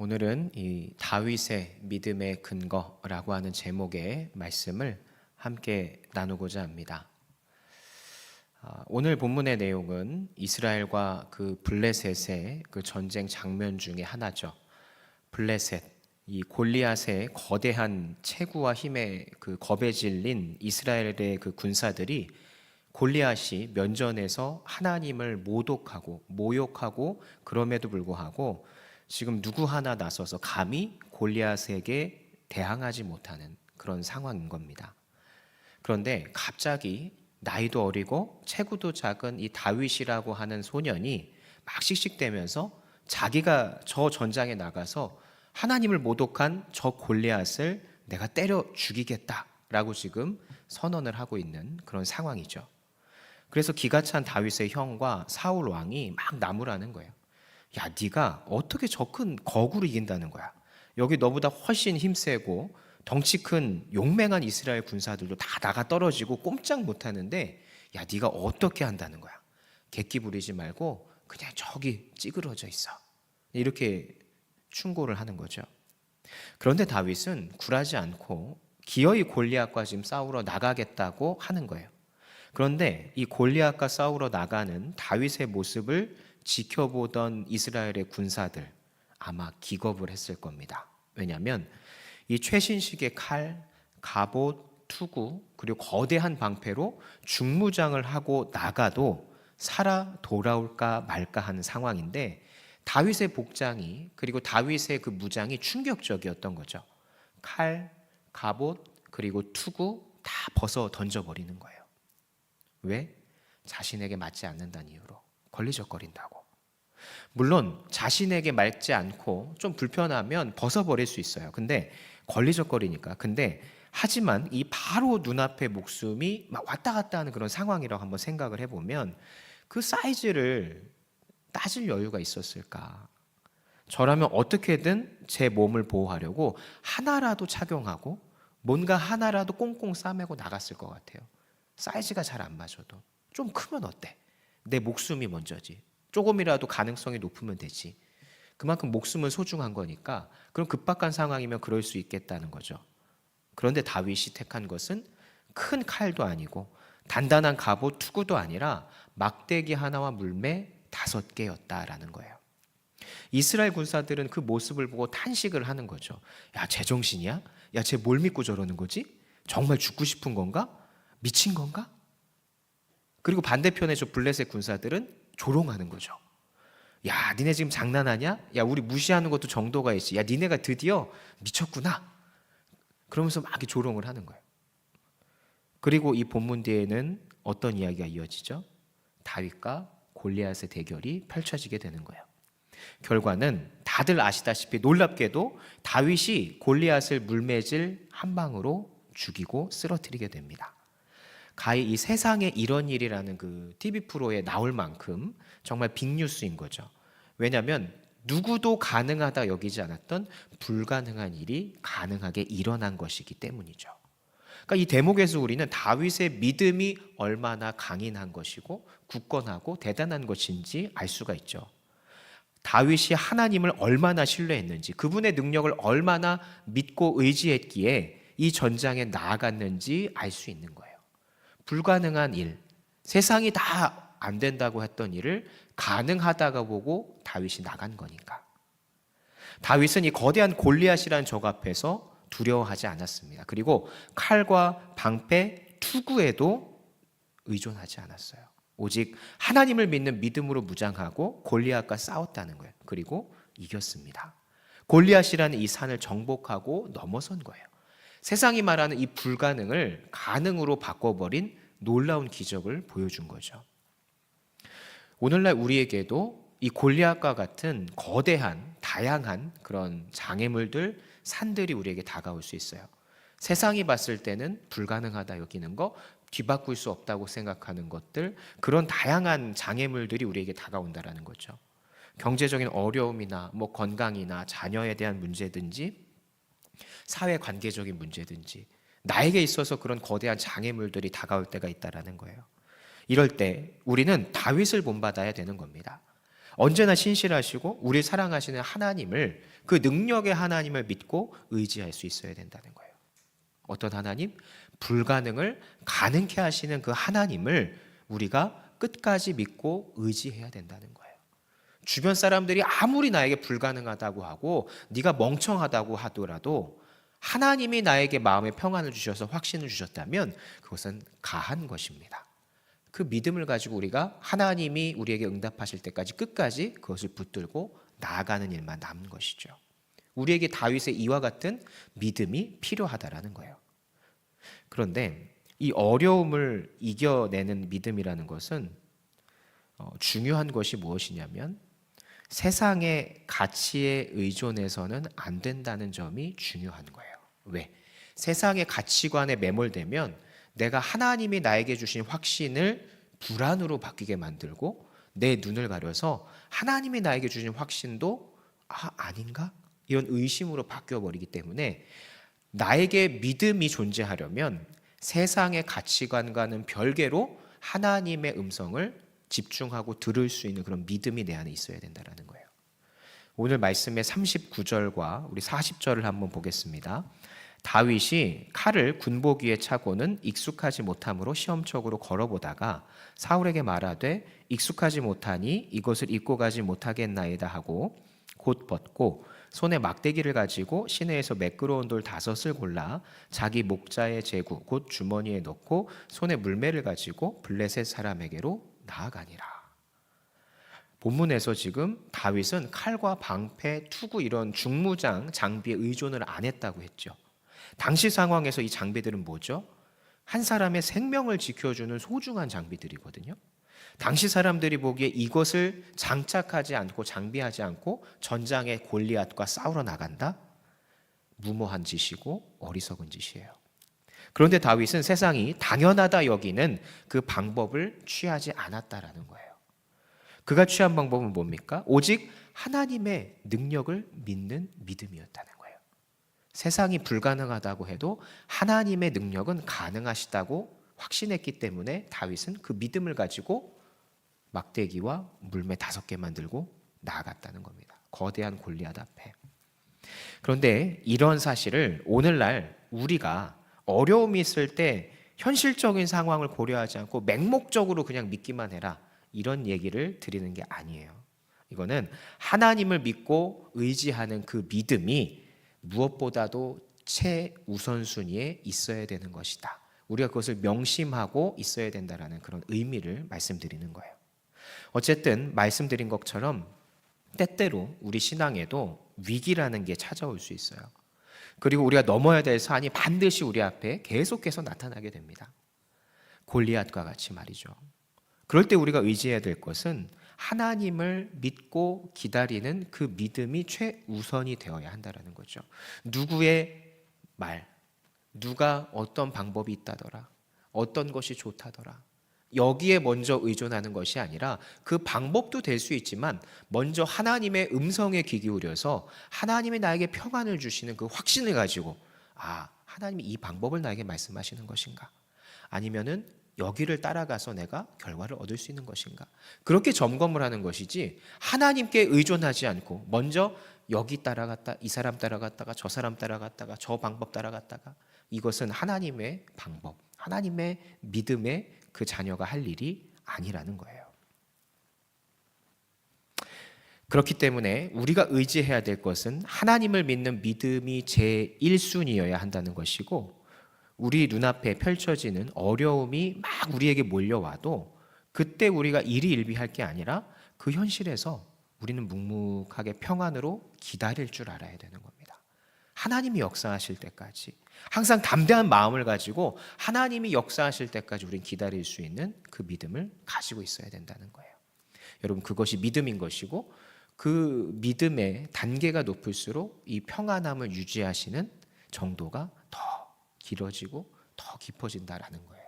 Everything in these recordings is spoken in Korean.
오늘은 이 다윗의 믿음의 근거라고 하는 제목의 말씀을 함께 나누고자 합니다. 오늘 본문의 내용은 이스라엘과 그 블레셋의 그 전쟁 장면 중에 하나죠. 블레셋, 이 골리앗의 거대한 체구와 힘에 그 겁에 질린 이스라엘의 그 군사들이 골리앗이 면전에서 하나님을 모독하고 모욕하고 그럼에도 불구하고 지금 누구 하나 나서서 감히 골리앗에게 대항하지 못하는 그런 상황인 겁니다. 그런데 갑자기 나이도 어리고 체구도 작은 이 다윗이라고 하는 소년이 막 씩씩대면서 자기가 저 전장에 나가서 하나님을 모독한 저 골리앗을 내가 때려 죽이겠다라고 지금 선언을 하고 있는 그런 상황이죠. 그래서 기가 찬 다윗의 형과 사울 왕이 막 나무라는 거예요. 야, 네가 어떻게 저 큰 거구를 이긴다는 거야? 여기 너보다 훨씬 힘세고 덩치 큰 용맹한 이스라엘 군사들도 다 나가 떨어지고 꼼짝 못하는데 야, 네가 어떻게 한다는 거야? 객기 부리지 말고 그냥 저기 찌그러져 있어. 이렇게 충고를 하는 거죠. 그런데 다윗은 굴하지 않고 기어이 골리앗과 지금 싸우러 나가겠다고 하는 거예요. 그런데 이 골리앗과 싸우러 나가는 다윗의 모습을 지켜보던 이스라엘의 군사들 아마 기겁을 했을 겁니다. 왜냐하면 이 최신식의 칼, 갑옷, 투구 그리고 거대한 방패로 중무장을 하고 나가도 살아 돌아올까 말까 하는 상황인데 다윗의 복장이 그리고 다윗의 그 무장이 충격적이었던 거죠. 칼, 갑옷 그리고 투구 다 벗어 던져버리는 거예요. 왜? 자신에게 맞지 않는다는 이유로 걸리적거린다고. 물론 자신에게 맞지 않고 좀 불편하면 벗어버릴 수 있어요. 근데 걸리적거리니까. 근데 하지만 이 바로 눈앞에 목숨이 막 왔다 갔다 하는 그런 상황이라고 한번 생각을 해보면 그 사이즈를 따질 여유가 있었을까? 저라면 어떻게든 제 몸을 보호하려고 하나라도 착용하고 뭔가 하나라도 꽁꽁 싸매고 나갔을 것 같아요. 사이즈가 잘 안 맞아도 좀 크면 어때? 내 목숨이 먼저지. 조금이라도 가능성이 높으면 되지. 그만큼 목숨은 소중한 거니까 그럼 급박한 상황이면 그럴 수 있겠다는 거죠. 그런데 다윗이 택한 것은 큰 칼도 아니고 단단한 갑옷 투구도 아니라 막대기 하나와 물매 5개였다라는 거예요. 이스라엘 군사들은 그 모습을 보고 탄식을 하는 거죠. 야, 제정신이야? 야, 쟤 뭘 믿고 저러는 거지? 정말 죽고 싶은 건가? 미친 건가? 그리고 반대편의 저 블레셋 군사들은 조롱하는 거죠. 야, 니네 지금 장난하냐? 야, 우리 무시하는 것도 정도가 있지. 야, 니네가 드디어 미쳤구나. 그러면서 막 조롱을 하는 거예요. 그리고 이 본문 뒤에는 어떤 이야기가 이어지죠? 다윗과 골리앗의 대결이 펼쳐지게 되는 거예요. 결과는 다들 아시다시피 놀랍게도 다윗이 골리앗을 물매질 한 방으로 죽이고 쓰러뜨리게 됩니다. 가히 이 세상에 이런 일이라는 그 TV 프로에 나올 만큼 정말 빅뉴스인 거죠. 왜냐하면 누구도 가능하다 여기지 않았던 불가능한 일이 가능하게 일어난 것이기 때문이죠. 그러니까 이 대목에서 우리는 다윗의 믿음이 얼마나 강인한 것이고 굳건하고 대단한 것인지 알 수가 있죠. 다윗이 하나님을 얼마나 신뢰했는지, 그분의 능력을 얼마나 믿고 의지했기에 이 전장에 나아갔는지 알 수 있는 거예요. 불가능한 일, 세상이 다 안 된다고 했던 일을 가능하다고 보고 다윗이 나간 거니까. 다윗은 이 거대한 골리앗이라는 적 앞에서 두려워하지 않았습니다. 그리고 칼과 방패, 투구에도 의존하지 않았어요. 오직 하나님을 믿는 믿음으로 무장하고 골리앗과 싸웠다는 거예요. 그리고 이겼습니다. 골리앗이라는 이 산을 정복하고 넘어선 거예요. 세상이 말하는 이 불가능을 가능으로 바꿔버린 놀라운 기적을 보여준 거죠. 오늘날 우리에게도 이 골리앗과 같은 거대한 다양한 그런 장애물들, 산들이 우리에게 다가올 수 있어요. 세상이 봤을 때는 불가능하다 여기는 거, 뒤바꿀 수 없다고 생각하는 것들, 그런 다양한 장애물들이 우리에게 다가온다라는 거죠. 경제적인 어려움이나 뭐 건강이나 자녀에 대한 문제든지 사회 관계적인 문제든지 나에게 있어서 그런 거대한 장애물들이 다가올 때가 있다라는 거예요. 이럴 때 우리는 다윗을 본받아야 되는 겁니다. 언제나 신실하시고 우리 사랑하시는 하나님을, 그 능력의 하나님을 믿고 의지할 수 있어야 된다는 거예요. 어떤 하나님? 불가능을 가능케 하시는 그 하나님을 우리가 끝까지 믿고 의지해야 된다는 거예요. 주변 사람들이 아무리 나에게 불가능하다고 하고 네가 멍청하다고 하더라도 하나님이 나에게 마음의 평안을 주셔서 확신을 주셨다면 그것은 가한 것입니다. 그 믿음을 가지고 우리가 하나님이 우리에게 응답하실 때까지 끝까지 그것을 붙들고 나아가는 일만 남은 것이죠. 우리에게 다윗의 이와 같은 믿음이 필요하다라는 거예요. 그런데 이 어려움을 이겨내는 믿음이라는 것은 중요한 것이 무엇이냐면 세상의 가치에 의존해서는 안 된다는 점이 중요한 거예요. 왜? 세상의 가치관에 매몰되면 내가 하나님이 나에게 주신 확신을 불안으로 바뀌게 만들고 내 눈을 가려서 하나님이 나에게 주신 확신도 아닌가? 이런 의심으로 바뀌어버리기 때문에 나에게 믿음이 존재하려면 세상의 가치관과는 별개로 하나님의 음성을 집중하고 들을 수 있는 그런 믿음이 내 안에 있어야 된다는 거예요. 오늘 말씀의 39절과 우리 40절을 한번 보겠습니다. 다윗이 칼을 군복 위에 차고는 익숙하지 못함으로 시험적으로 걸어보다가 사울에게 말하되 익숙하지 못하니 이것을 입고 가지 못하겠나이다 하고 곧 벗고 손에 막대기를 가지고 시내에서 매끄러운 돌 5을 골라 자기 목자의 제구 곧 주머니에 넣고 손에 물매를 가지고 블레셋 사람에게로 나아가니라. 본문에서 지금 다윗은 칼과 방패, 투구 이런 중무장 장비에 의존을 안 했다고 했죠. 당시 상황에서 이 장비들은 뭐죠? 한 사람의 생명을 지켜주는 소중한 장비들이거든요. 당시 사람들이 보기에 이것을 장착하지 않고 장비하지 않고 전장에 골리앗과 싸우러 나간다? 무모한 짓이고 어리석은 짓이에요. 그런데 다윗은 세상이 당연하다 여기는 그 방법을 취하지 않았다라는 거예요. 그가 취한 방법은 뭡니까? 오직 하나님의 능력을 믿는 믿음이었다는 거예요. 세상이 불가능하다고 해도 하나님의 능력은 가능하시다고 확신했기 때문에 다윗은 그 믿음을 가지고 막대기와 물매 5개만 들고 나아갔다는 겁니다. 거대한 골리앗 앞에. 그런데 이런 사실을 오늘날 우리가 어려움이 있을 때 현실적인 상황을 고려하지 않고 맹목적으로 그냥 믿기만 해라, 이런 얘기를 드리는 게 아니에요. 이거는 하나님을 믿고 의지하는 그 믿음이 무엇보다도 최우선순위에 있어야 되는 것이다. 우리가 그것을 명심하고 있어야 된다는 그런 의미를 말씀드리는 거예요. 어쨌든 말씀드린 것처럼 때때로 우리 신앙에도 위기라는 게 찾아올 수 있어요. 그리고 우리가 넘어야 될 산이 반드시 우리 앞에 계속해서 나타나게 됩니다. 골리앗과 같이 말이죠. 그럴 때 우리가 의지해야 될 것은 하나님을 믿고 기다리는 그 믿음이 최우선이 되어야 한다는 거죠. 누구의 말, 누가 어떤 방법이 있다더라, 어떤 것이 좋다더라, 여기에 먼저 의존하는 것이 아니라 그 방법도 될 수 있지만 먼저 하나님의 음성에 귀 기울여서 하나님이 나에게 평안을 주시는 그 확신을 가지고 하나님이 이 방법을 나에게 말씀하시는 것인가, 아니면은 여기를 따라가서 내가 결과를 얻을 수 있는 것인가, 그렇게 점검을 하는 것이지 하나님께 의존하지 않고 먼저 여기 따라갔다 이 사람 따라갔다가 저 사람 따라갔다가 저 방법 따라갔다가, 이것은 하나님의 방법, 하나님의 믿음의 그 자녀가 할 일이 아니라는 거예요. 그렇기 때문에 우리가 의지해야 될 것은 하나님을 믿는 믿음이 제1순위여야 한다는 것이고, 우리 눈앞에 펼쳐지는 어려움이 막 우리에게 몰려와도 그때 우리가 일희일비할 게 아니라 그 현실에서 우리는 묵묵하게 평안으로 기다릴 줄 알아야 되는 겁니다. 하나님이 역사하실 때까지 항상 담대한 마음을 가지고 하나님이 역사하실 때까지 우리는 기다릴 수 있는 그 믿음을 가지고 있어야 된다는 거예요. 여러분, 그것이 믿음인 것이고 그 믿음의 단계가 높을수록 이 평안함을 유지하시는 정도가 더 길어지고 더 깊어진다라는 거예요.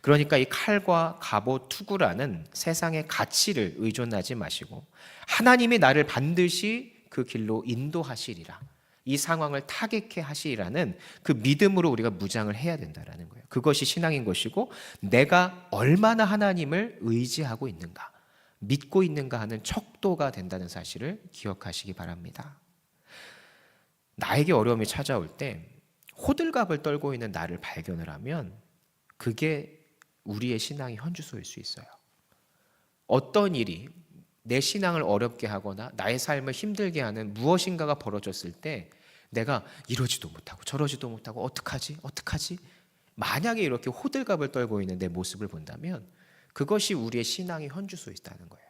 그러니까 이 칼과 갑옷 투구라는 세상의 가치를 의존하지 마시고 하나님이 나를 반드시 그 길로 인도하시리라, 이 상황을 타개케 하시리라는 그 믿음으로 우리가 무장을 해야 된다는 거예요. 그것이 신앙인 것이고 내가 얼마나 하나님을 의지하고 있는가, 믿고 있는가 하는 척도가 된다는 사실을 기억하시기 바랍니다. 나에게 어려움이 찾아올 때 호들갑을 떨고 있는 나를 발견을 하면 그게 우리의 신앙의 현주소일 수 있어요. 어떤 일이 내 신앙을 어렵게 하거나 나의 삶을 힘들게 하는 무엇인가가 벌어졌을 때 내가 이러지도 못하고 저러지도 못하고 어떡하지? 만약에 이렇게 호들갑을 떨고 있는 내 모습을 본다면 그것이 우리의 신앙의 현주소에 있다는 거예요.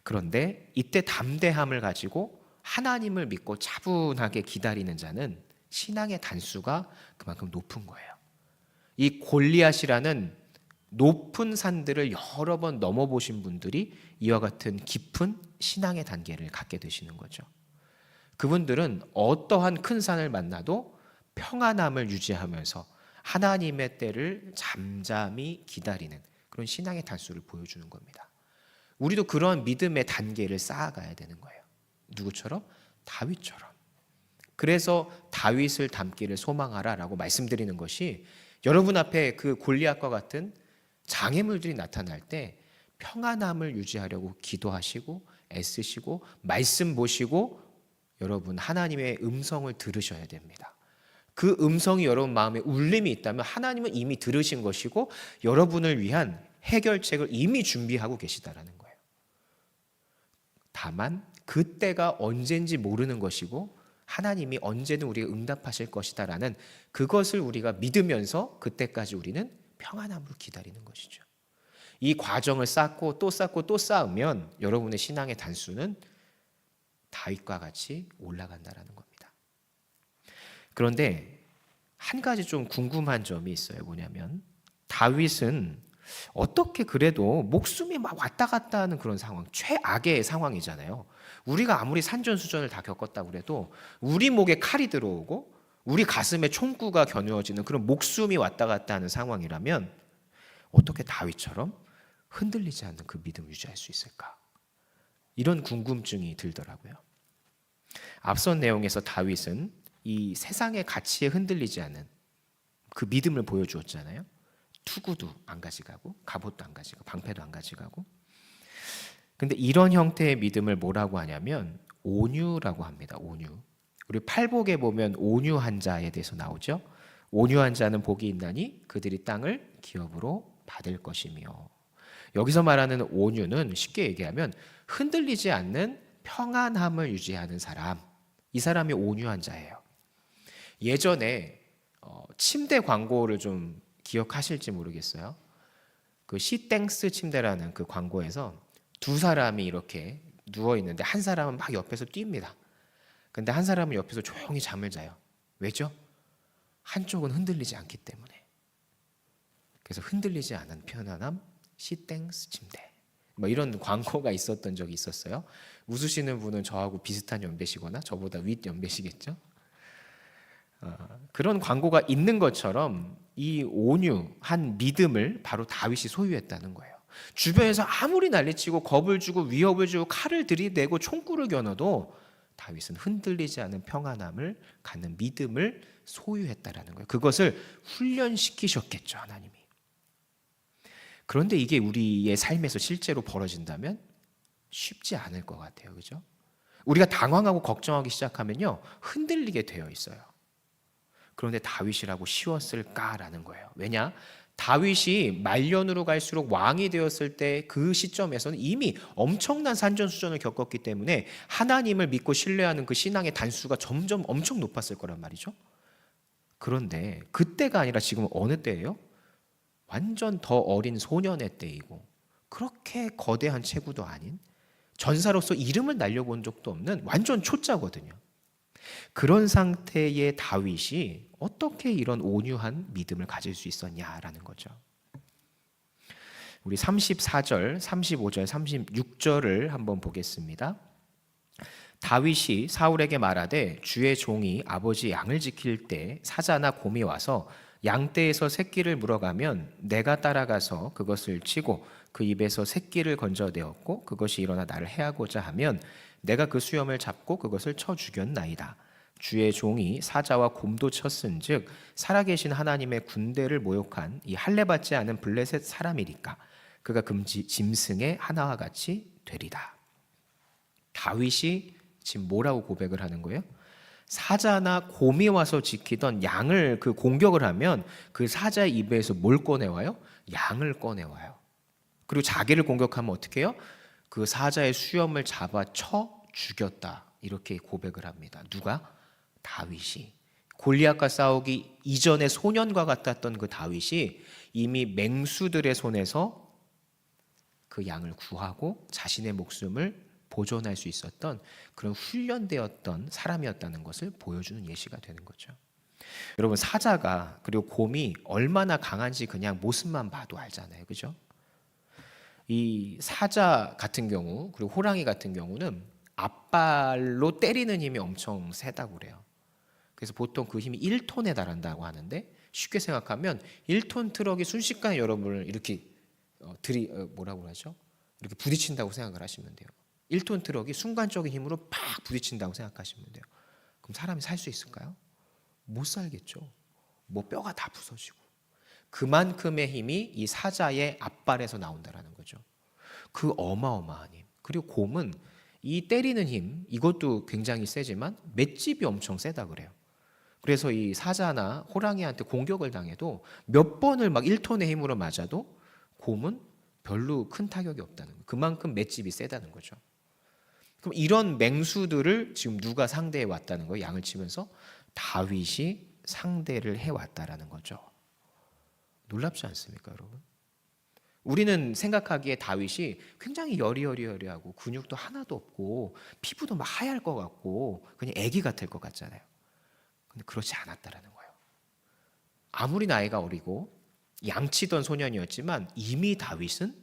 그런데 이때 담대함을 가지고 하나님을 믿고 차분하게 기다리는 자는 신앙의 단수가 그만큼 높은 거예요. 이 골리앗이라는 높은 산들을 여러 번 넘어보신 분들이 이와 같은 깊은 신앙의 단계를 갖게 되시는 거죠. 그분들은 어떠한 큰 산을 만나도 평안함을 유지하면서 하나님의 때를 잠잠히 기다리는 그런 신앙의 단수를 보여주는 겁니다. 우리도 그런 믿음의 단계를 쌓아가야 되는 거예요. 누구처럼? 다윗처럼. 그래서 다윗을 닮기를 소망하라라고 말씀드리는 것이 여러분 앞에 그 골리앗과 같은 장애물들이 나타날 때 평안함을 유지하려고 기도하시고 애쓰시고 말씀 보시고 여러분 하나님의 음성을 들으셔야 됩니다. 그 음성이 여러분 마음에 울림이 있다면 하나님은 이미 들으신 것이고 여러분을 위한 해결책을 이미 준비하고 계시다라는 거예요. 다만 그때가 언젠지 모르는 것이고 하나님이 언제든 우리가 응답하실 것이다라는 그것을 우리가 믿으면서 그때까지 우리는 평안함으로 기다리는 것이죠. 이 과정을 쌓고 또 쌓고 또 쌓으면 여러분의 신앙의 단수는 다윗과 같이 올라간다라는 겁니다. 그런데 한 가지 좀 궁금한 점이 있어요. 뭐냐면 다윗은 어떻게 그래도 목숨이 막 왔다 갔다 하는 그런 상황, 최악의 상황이잖아요. 우리가 아무리 산전수전을 다 겪었다고 그래도 우리 목에 칼이 들어오고 우리 가슴에 총구가 겨누어지는 그런 목숨이 왔다 갔다 하는 상황이라면 어떻게 다윗처럼 흔들리지 않는 그 믿음을 유지할 수 있을까? 이런 궁금증이 들더라고요. 앞선 내용에서 다윗은 이 세상의 가치에 흔들리지 않는 그 믿음을 보여주었잖아요. 투구도 안 가져가고 갑옷도 안 가져가고 방패도 안 가져가고. 근데 이런 형태의 믿음을 뭐라고 하냐면 온유라고 합니다. 온유. 우리 팔복에 보면 온유한 자에 대해서 나오죠. 온유한 자는 복이 있나니 그들이 땅을 기업으로 받을 것이며. 여기서 말하는 온유는 쉽게 얘기하면 흔들리지 않는 평안함을 유지하는 사람. 이 사람이 온유한 자예요. 예전에 침대 광고를 좀 기억하실지 모르겠어요. 그 시땡스 침대라는 그 광고에서 두 사람이 이렇게 누워 있는데 한 사람은 막 옆에서 뜁니다. 근데 한 사람은 옆에서 조용히 잠을 자요. 왜죠? 한쪽은 흔들리지 않기 때문에. 그래서 흔들리지 않은 편안함, 시땡스 침대. 뭐 이런 광고가 있었던 적이 있었어요. 웃으시는 분은 저하고 비슷한 연배시거나 저보다 윗 연배시겠죠? 그런 광고가 있는 것처럼 이 온유한 믿음을 바로 다윗이 소유했다는 거예요. 주변에서 아무리 난리치고 겁을 주고 위협을 주고 칼을 들이대고 총구를 겨눠도 다윗은 흔들리지 않은 평안함을 갖는 믿음을 소유했다라는 거예요. 그것을 훈련시키셨겠죠, 하나님이. 그런데 이게 우리의 삶에서 실제로 벌어진다면 쉽지 않을 것 같아요. 그죠? 우리가 당황하고 걱정하기 시작하면요, 흔들리게 되어 있어요. 그런데 다윗이라고 쉬웠을까라는 거예요. 왜냐? 다윗이 말년으로 갈수록 왕이 되었을 때 그 시점에서는 이미 엄청난 산전수전을 겪었기 때문에 하나님을 믿고 신뢰하는 그 신앙의 단수가 점점 엄청 높았을 거란 말이죠. 그런데 그때가 아니라 지금 어느 때예요? 완전 더 어린 소년의 때이고 그렇게 거대한 체구도 아닌 전사로서 이름을 날려본 적도 없는 완전 초짜거든요. 그런 상태의 다윗이 어떻게 이런 온유한 믿음을 가질 수 있었냐라는 거죠. 우리 34절, 35절, 36절을 한번 보겠습니다. 다윗이 사울에게 말하되 주의 종이 아버지 양을 지킬 때 사자나 곰이 와서 양떼에서 새끼를 물어가면 내가 따라가서 그것을 치고 그 입에서 새끼를 건져내었고 그것이 일어나 나를 해하고자 하면 내가 그 수염을 잡고 그것을 쳐 죽였나이다. 주의 종이 사자와 곰도 쳤은즉 살아계신 하나님의 군대를 모욕한 이 할례받지 않은 블레셋 사람이니까 그가 짐승의 하나와 같이 되리라. 다윗이 지금 뭐라고 고백을 하는 거예요? 사자나 곰이 와서 지키던 양을 그 공격을 하면 그 사자의 입에서 뭘 꺼내와요? 양을 꺼내와요. 그리고 자기를 공격하면 어떻게 해요? 그 사자의 수염을 잡아 쳐 죽였다. 이렇게 고백을 합니다. 누가? 다윗이. 골리앗과 싸우기 이전에 소년과 같았던 그 다윗이 이미 맹수들의 손에서 그 양을 구하고 자신의 목숨을 보존할 수 있었던 그런 훈련되었던 사람이었다는 것을 보여주는 예시가 되는 거죠. 여러분, 사자가 그리고 곰이 얼마나 강한지 그냥 모습만 봐도 알잖아요. 그죠? 이 사자 같은 경우 그리고 호랑이 같은 경우는 앞발로 때리는 힘이 엄청 세다고 그래요. 그래서 보통 그 힘이 1톤에 달한다고 하는데, 쉽게 생각하면 1톤 트럭이 순식간에 여러분을 이렇게 뭐라고 하죠? 이렇게 부딪힌다고 생각을 하시면 돼요. 1톤 트럭이 순간적인 힘으로 팍 부딪힌다고 생각하시면 돼요. 그럼 사람이 살 수 있을까요? 못 살겠죠. 뭐 뼈가 다 부서지고. 그만큼의 힘이 이 사자의 앞발에서 나온다라는 거죠. 그 어마어마한 힘. 그리고 곰은 이 때리는 힘, 이것도 굉장히 세지만 맷집이 엄청 세다 그래요. 그래서 이 사자나 호랑이한테 공격을 당해도 몇 번을 막 1톤의 힘으로 맞아도 곰은 별로 큰 타격이 없다는 거예요. 그만큼 맷집이 세다는 거죠. 그럼 이런 맹수들을 지금 누가 상대해 왔다는 거예요? 양을 치면서 다윗이 상대를 해왔다라는 거죠. 놀랍지 않습니까, 여러분? 우리는 생각하기에 다윗이 굉장히 여리여리하고 근육도 하나도 없고 피부도 막 하얄 것 같고 그냥 애기 같을 것 같잖아요. 근데 그렇지 않았다라는 거예요. 아무리 나이가 어리고 양치던 소년이었지만 이미 다윗은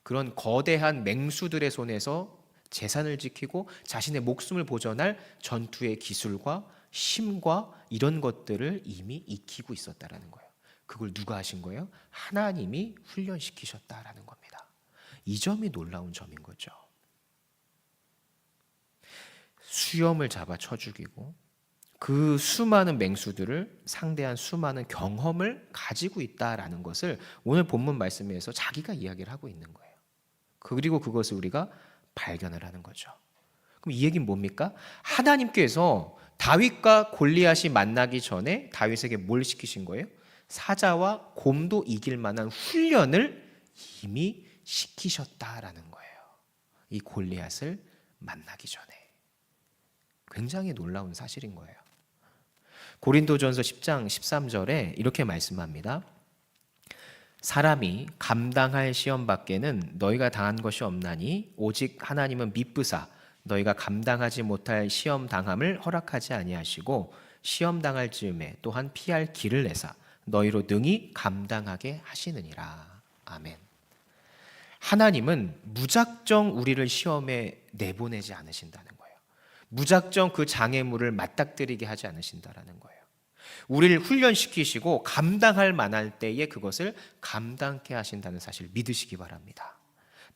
그런 거대한 맹수들의 손에서 재산을 지키고 자신의 목숨을 보존할 전투의 기술과 힘과 이런 것들을 이미 익히고 있었다라는 거예요. 그걸 누가 하신 거예요? 하나님이 훈련시키셨다라는 겁니다. 이 점이 놀라운 점인 거죠. 수염을 잡아 쳐 죽이고 그 수많은 맹수들을 상대한 수많은 경험을 가지고 있다라는 것을 오늘 본문 말씀에서 자기가 이야기를 하고 있는 거예요. 그리고 그것을 우리가 발견을 하는 거죠. 그럼 이 얘기는 뭡니까? 하나님께서 다윗과 골리앗이 만나기 전에 다윗에게 뭘 시키신 거예요? 사자와 곰도 이길 만한 훈련을 이미 시키셨다라는 거예요. 이 골리앗을 만나기 전에. 굉장히 놀라운 사실인 거예요. 고린도전서 10장 13절에 이렇게 말씀합니다. 사람이 감당할 시험 밖에는 너희가 당한 것이 없나니 오직 하나님은 미쁘사 너희가 감당하지 못할 시험 당함을 허락하지 아니하시고 시험 당할 즈음에 또한 피할 길을 내사 너희로 능히 감당하게 하시느니라. 아멘. 하나님은 무작정 우리를 시험에 내보내지 않으신다는 거예요. 무작정 그 장애물을 맞닥뜨리게 하지 않으신다라는 거예요. 우리를 훈련시키시고 감당할 만할 때에 그것을 감당케 하신다는 사실을 믿으시기 바랍니다.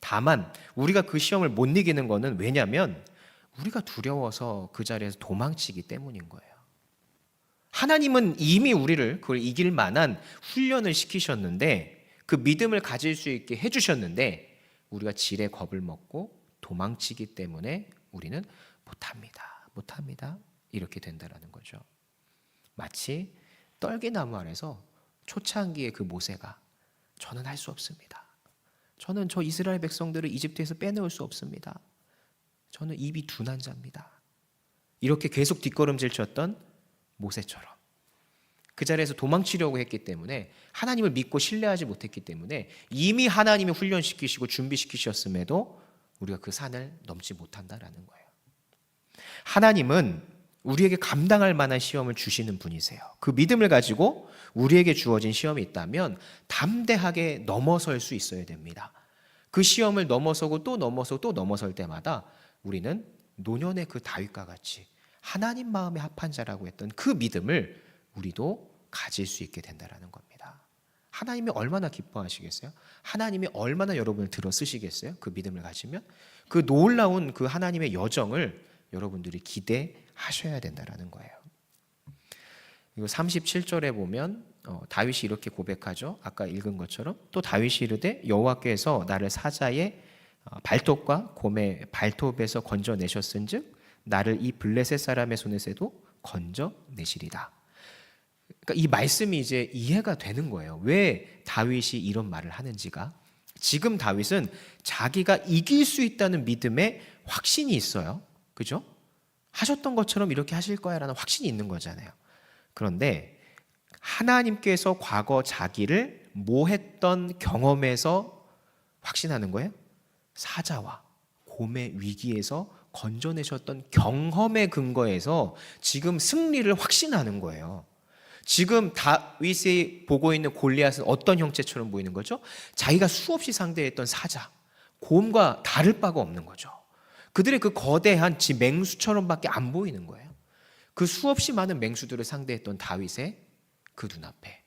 다만 우리가 그 시험을 못 이기는 것은 왜냐하면 우리가 두려워서 그 자리에서 도망치기 때문인 거예요. 하나님은 이미 우리를 그걸 이길 만한 훈련을 시키셨는데 그 믿음을 가질 수 있게 해주셨는데 우리가 지레 겁을 먹고 도망치기 때문에 우리는 못합니다 이렇게 된다는 거죠. 마치 떨기나무 아래서 초창기의 그 모세가 저는 할 수 없습니다. 저는 저 이스라엘 백성들을 이집트에서 빼내올 수 없습니다. 저는 입이 둔한 자입니다. 이렇게 계속 뒷걸음질 쳤던 모세처럼 그 자리에서 도망치려고 했기 때문에 하나님을 믿고 신뢰하지 못했기 때문에 이미 하나님이 훈련시키시고 준비시키셨음에도 우리가 그 산을 넘지 못한다라는 거예요. 하나님은 우리에게 감당할 만한 시험을 주시는 분이세요. 그 믿음을 가지고 우리에게 주어진 시험이 있다면 담대하게 넘어설 수 있어야 됩니다. 그 시험을 넘어서고 또 넘어서고 또 넘어설 때마다 우리는 노년의 그 다윗과 같이 하나님 마음에 합한 자라고 했던 그 믿음을 우리도 가질 수 있게 된다는 겁니다. 하나님이 얼마나 기뻐하시겠어요? 하나님이 얼마나 여러분을 들어 쓰시겠어요? 그 믿음을 가지면 그 놀라운 그 하나님의 여정을 여러분들이 기대하셔야 된다는 거예요. 그리고 37절에 보면 다윗이 이렇게 고백하죠. 아까 읽은 것처럼 또 다윗이 이르되 여호와께서 나를 사자의 발톱과 곰의 발톱에서 건져내셨은즉 나를 이 블레셋 사람의 손에서도 건져내시리다. 그러니까 이 말씀이 이제 이해가 되는 거예요. 왜 다윗이 이런 말을 하는지가. 지금 다윗은 자기가 이길 수 있다는 믿음에 확신이 있어요. 그죠? 하셨던 것처럼 이렇게 하실 거야라는 확신이 있는 거잖아요. 그런데 하나님께서 과거 자기를 뭐 했던 경험에서 확신하는 거예요? 사자와 곰의 위기에서 건져내셨던 경험의 근거에서 지금 승리를 확신하는 거예요. 지금 다윗이 보고 있는 골리앗은 어떤 형체처럼 보이는 거죠? 자기가 수없이 상대했던 사자, 곰과 다를 바가 없는 거죠. 그들의 그 거대한 맹수처럼밖에 안 보이는 거예요. 그 수없이 많은 맹수들을 상대했던 다윗의 그 눈앞에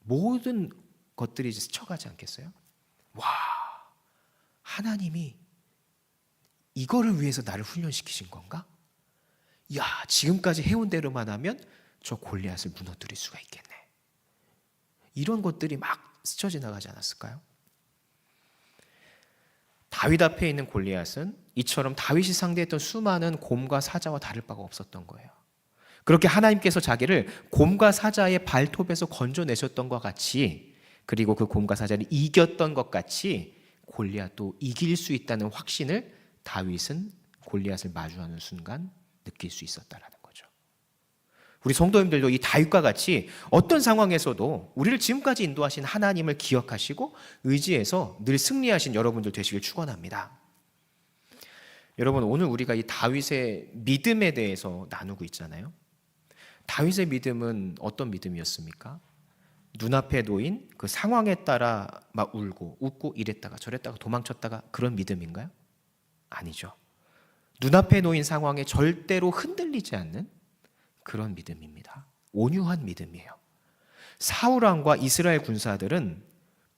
모든 것들이 스쳐가지 않겠어요? 와, 하나님이 이거를 위해서 나를 훈련시키신 건가? 야, 지금까지 해온 대로만 하면 저 골리앗을 무너뜨릴 수가 있겠네. 이런 것들이 막 스쳐 지나가지 않았을까요? 다윗 앞에 있는 골리앗은 이처럼 다윗이 상대했던 수많은 곰과 사자와 다를 바가 없었던 거예요. 그렇게 하나님께서 자기를 곰과 사자의 발톱에서 건져내셨던 것 같이, 그리고 그 곰과 사자를 이겼던 것 같이 골리앗도 이길 수 있다는 확신을 다윗은 골리앗을 마주하는 순간 느낄 수 있었다라는 거죠. 우리 성도님들도 이 다윗과 같이 어떤 상황에서도 우리를 지금까지 인도하신 하나님을 기억하시고 의지해서 늘 승리하신 여러분들 되시길 축원합니다. 여러분, 오늘 우리가 이 다윗의 믿음에 대해서 나누고 있잖아요. 다윗의 믿음은 어떤 믿음이었습니까? 눈앞에 놓인 그 상황에 따라 막 울고 웃고 이랬다가 저랬다가 도망쳤다가 그런 믿음인가요? 아니죠. 눈앞에 놓인 상황에 절대로 흔들리지 않는 그런 믿음입니다. 온유한 믿음이에요. 사울 왕과 이스라엘 군사들은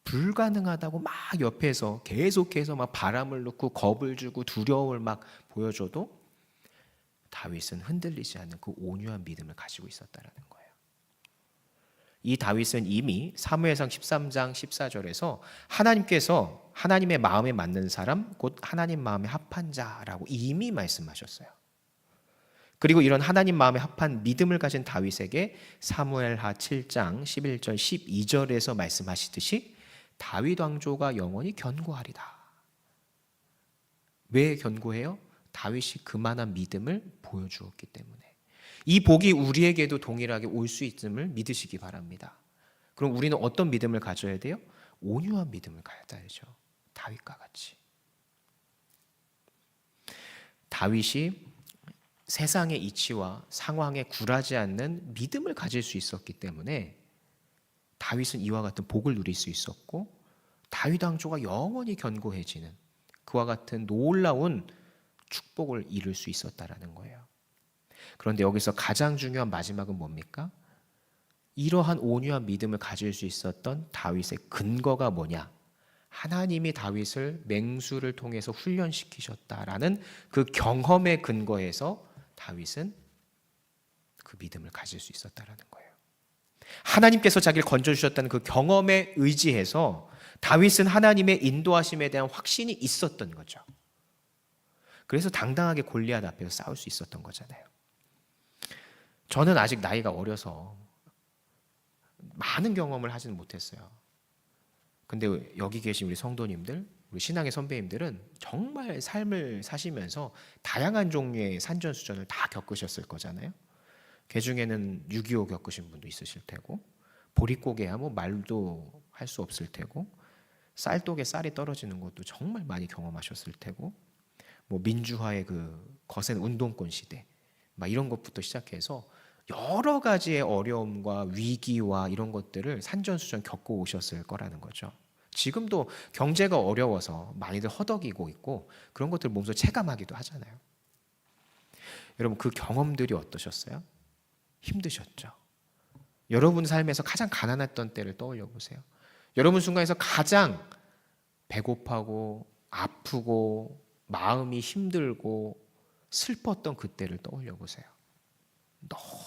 불가능하다고 막 옆에서 계속해서 막 바람을 넣고 겁을 주고 두려움을 막 보여줘도 다윗은 흔들리지 않는 그 온유한 믿음을 가지고 있었다는 거예요. 이 다윗은 이미 사무엘상 13장 14절에서 하나님께서 하나님의 마음에 맞는 사람 곧 하나님 마음에 합한 자라고 이미 말씀하셨어요. 그리고 이런 하나님 마음에 합한 믿음을 가진 다윗에게 사무엘하 7장 11절 12절에서 말씀하시듯이 다윗 왕조가 영원히 견고하리다. 왜 견고해요? 다윗이 그만한 믿음을 보여주었기 때문에. 이 복이 우리에게도 동일하게 올 수 있음을 믿으시기 바랍니다. 그럼 우리는 어떤 믿음을 가져야 돼요? 온유한 믿음을 가져야죠. 다윗과 같이. 다윗이 세상의 이치와 상황에 굴하지 않는 믿음을 가질 수 있었기 때문에 다윗은 이와 같은 복을 누릴 수 있었고 다윗 왕조가 영원히 견고해지는 그와 같은 놀라운 축복을 이룰 수 있었다라는 거예요. 그런데 여기서 가장 중요한 마지막은 뭡니까? 이러한 온유한 믿음을 가질 수 있었던 다윗의 근거가 뭐냐? 하나님이 다윗을 맹수를 통해서 훈련시키셨다라는 그 경험의 근거에서 다윗은 그 믿음을 가질 수 있었다라는 거예요. 하나님께서 자기를 건져주셨다는 그 경험에 의지해서 다윗은 하나님의 인도하심에 대한 확신이 있었던 거죠. 그래서 당당하게 골리앗 앞에서 싸울 수 있었던 거잖아요. 저는 아직 나이가 어려서 많은 경험을 하지는 못했어요. 근데 여기 계신 우리 성도님들, 우리 신앙의 선배님들은 정말 삶을 사시면서 다양한 종류의 산전수전을 다 겪으셨을 거잖아요. 그 중에는 6.25 겪으신 분도 있으실 테고, 보릿고개야 뭐 말도 할 수 없을 테고, 쌀독에 쌀이 떨어지는 것도 정말 많이 경험하셨을 테고, 뭐 민주화의 그 거센 운동권 시대, 막 이런 것부터 시작해서 여러 가지의 어려움과 위기와 이런 것들을 산전수전 겪고 오셨을 거라는 거죠. 지금도 경제가 어려워서 많이들 허덕이고 있고 그런 것들을 몸소 체감하기도 하잖아요. 여러분, 그 경험들이 어떠셨어요? 힘드셨죠? 여러분 삶에서 가장 가난했던 때를 떠올려 보세요. 여러분 순간에서 가장 배고파고 아프고 마음이 힘들고 슬펐던 그때를 떠올려 보세요.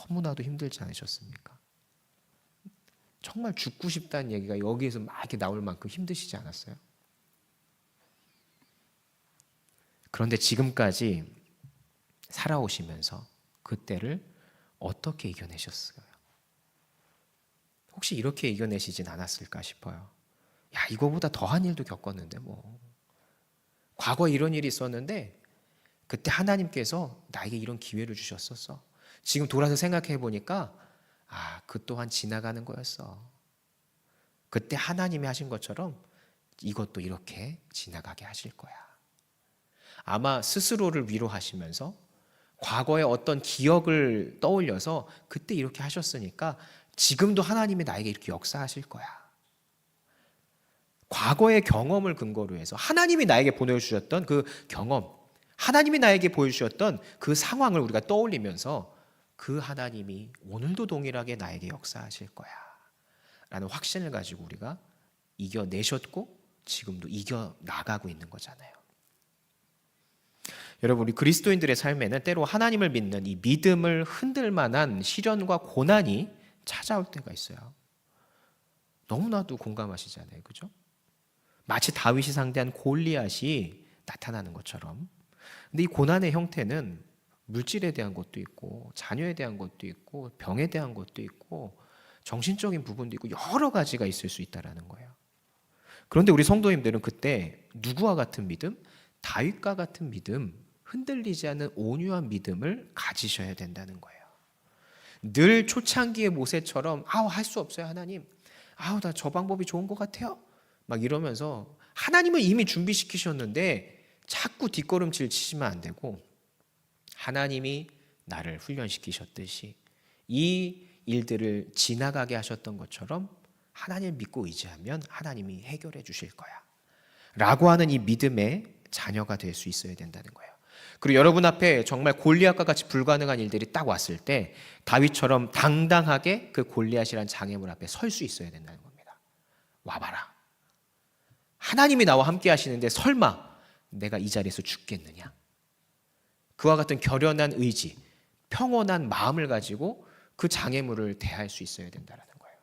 너무나도 힘들지 않으셨습니까? 정말 죽고 싶다는 얘기가 여기에서 막 이렇게 나올 만큼 힘드시지 않았어요? 그런데 지금까지 살아오시면서 그때를 어떻게 이겨내셨어요? 혹시 이렇게 이겨내시진 않았을까 싶어요. 야, 이거보다 더한 일도 겪었는데 뭐. 과거에 이런 일이 있었는데 그때 하나님께서 나에게 이런 기회를 주셨었어. 지금 돌아서 생각해 보니까 그 또한 지나가는 거였어. 그때 하나님이 하신 것처럼 이것도 이렇게 지나가게 하실 거야. 아마 스스로를 위로하시면서 과거의 어떤 기억을 떠올려서 그때 이렇게 하셨으니까 지금도 하나님이 나에게 이렇게 역사하실 거야. 과거의 경험을 근거로 해서 하나님이 나에게 보내주셨던 그 경험, 하나님이 나에게 보여주셨던 그 상황을 우리가 떠올리면서 그 하나님이 오늘도 동일하게 나에게 역사하실 거야 라는 확신을 가지고 우리가 이겨내셨고 지금도 이겨나가고 있는 거잖아요. 여러분, 우리 그리스도인들의 삶에는 때로 하나님을 믿는 이 믿음을 흔들 만한 시련과 고난이 찾아올 때가 있어요. 너무나도 공감하시잖아요. 그죠? 마치 다윗이 상대한 골리앗이 나타나는 것처럼. 근데 이 고난의 형태는 물질에 대한 것도 있고 자녀에 대한 것도 있고 병에 대한 것도 있고 정신적인 부분도 있고 여러 가지가 있을 수 있다는 거예요. 그런데 우리 성도님들은 그때 누구와 같은 믿음? 다윗과 같은 믿음, 흔들리지 않는 온유한 믿음을 가지셔야 된다는 거예요. 늘 초창기의 모세처럼 할 수 없어요 하나님. 나 저 방법이 좋은 것 같아요. 막 이러면서 하나님은 이미 준비시키셨는데 자꾸 뒷걸음질 치시면 안 되고 하나님이 나를 훈련시키셨듯이 이 일들을 지나가게 하셨던 것처럼 하나님을 믿고 의지하면 하나님이 해결해 주실 거야 라고 하는 이 믿음의 자녀가 될 수 있어야 된다는 거예요. 그리고 여러분 앞에 정말 골리앗과 같이 불가능한 일들이 딱 왔을 때 다윗처럼 당당하게 그 골리앗이란 장애물 앞에 설 수 있어야 된다는 겁니다. 와봐라. 하나님이 나와 함께 하시는데 설마 내가 이 자리에서 죽겠느냐. 그와 같은 결연한 의지, 평온한 마음을 가지고 그 장애물을 대할 수 있어야 된다는 거예요.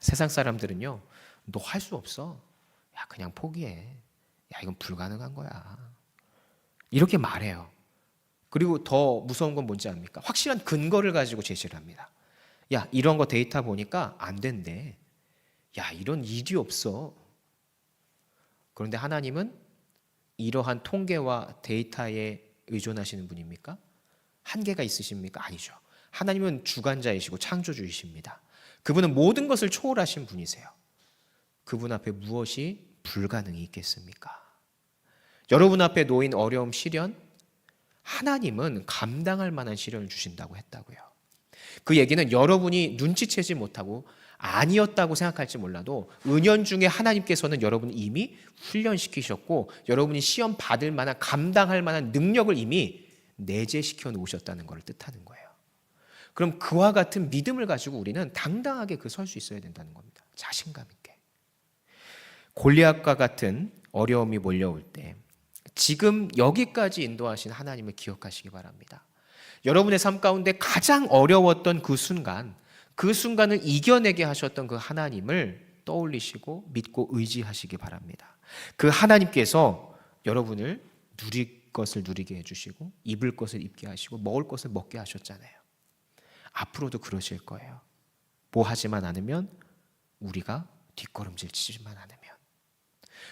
세상 사람들은요, 너 할 수 없어. 야, 그냥 포기해. 야, 이건 불가능한 거야. 이렇게 말해요. 그리고 더 무서운 건 뭔지 압니까? 확실한 근거를 가지고 제시를 합니다. 야, 이런 거 데이터 보니까 안 된대. 야, 이런 일이 없어. 그런데 하나님은 이러한 통계와 데이터에 의존하시는 분입니까? 한계가 있으십니까? 아니죠. 하나님은 주관자이시고 창조주이십니다. 그분은 모든 것을 초월하신 분이세요. 그분 앞에 무엇이 불가능이 있겠습니까? 여러분 앞에 놓인 어려움, 시련, 하나님은 감당할 만한 시련을 주신다고 했다고요. 그 얘기는 여러분이 눈치채지 못하고 아니었다고 생각할지 몰라도 은연중에 하나님께서는 여러분을 이미 훈련시키셨고 여러분이 시험 받을 만한 감당할 만한 능력을 이미 내재시켜 놓으셨다는 것을 뜻하는 거예요. 그럼 그와 같은 믿음을 가지고 우리는 당당하게 설 수 있어야 된다는 겁니다. 자신감 있게. 골리앗과 같은 어려움이 몰려올 때 지금 여기까지 인도하신 하나님을 기억하시기 바랍니다. 여러분의 삶 가운데 가장 어려웠던 그 순간을 이겨내게 하셨던 그 하나님을 떠올리시고 믿고 의지하시기 바랍니다. 그 하나님께서 여러분을 누릴 것을 누리게 해주시고 입을 것을 입게 하시고 먹을 것을 먹게 하셨잖아요. 앞으로도 그러실 거예요. 뭐 하지만 않으면 우리가 뒷걸음질 치지만 않으면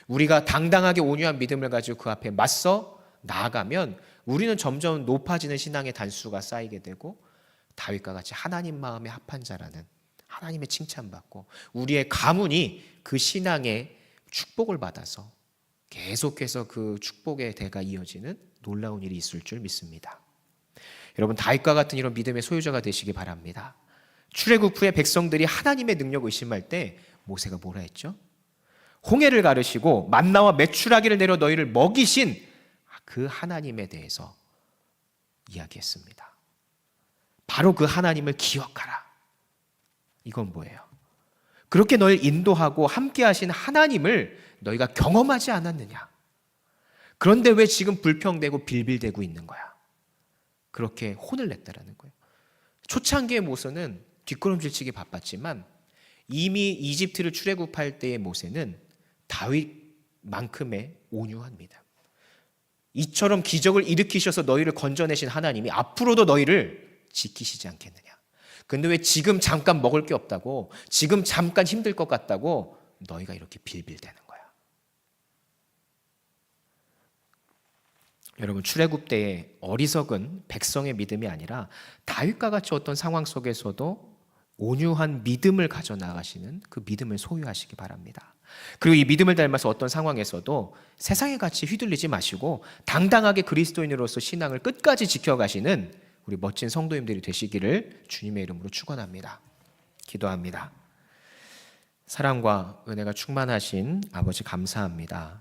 우리가 당당하게 온유한 믿음을 가지고 그 앞에 맞서 나아가면 우리는 점점 높아지는 신앙의 단수가 쌓이게 되고 다윗과 같이 하나님 마음에 합한 자라는 하나님의 칭찬받고 우리의 가문이 그 신앙의 축복을 받아서 계속해서 그 축복의 대가 이어지는 놀라운 일이 있을 줄 믿습니다. 여러분, 다윗과 같은 이런 믿음의 소유자가 되시기 바랍니다. 출애굽 후에 백성들이 하나님의 능력을 의심할 때 모세가 뭐라 했죠? 홍해를 가르시고 만나와 메추라기를 내려 너희를 먹이신 그 하나님에 대해서 이야기했습니다. 바로 그 하나님을 기억하라. 이건 뭐예요? 그렇게 너희를 인도하고 함께 하신 하나님을 너희가 경험하지 않았느냐? 그런데 왜 지금 불평되고 빌빌대고 있는 거야? 그렇게 혼을 냈다라는 거예요. 초창기의 모세는 뒷걸음질 치기 바빴지만 이미 이집트를 출애굽할 때의 모세는 다윗만큼의 온유합니다. 이처럼 기적을 일으키셔서 너희를 건져내신 하나님이 앞으로도 너희를 지키시지 않겠느냐. 근데 왜 지금 잠깐 먹을 게 없다고, 지금 잠깐 힘들 것 같다고 너희가 이렇게 빌빌대는 거야. 여러분, 출애굽 때의 어리석은 백성의 믿음이 아니라 다윗과 같이 어떤 상황 속에서도 온유한 믿음을 가져나가시는 그 믿음을 소유하시기 바랍니다. 그리고 이 믿음을 닮아서 어떤 상황에서도 세상에 같이 휘둘리지 마시고 당당하게 그리스도인으로서 신앙을 끝까지 지켜가시는 우리 멋진 성도님들이 되시기를 주님의 이름으로 축원합니다. 기도합니다. 사랑과 은혜가 충만하신 아버지 감사합니다.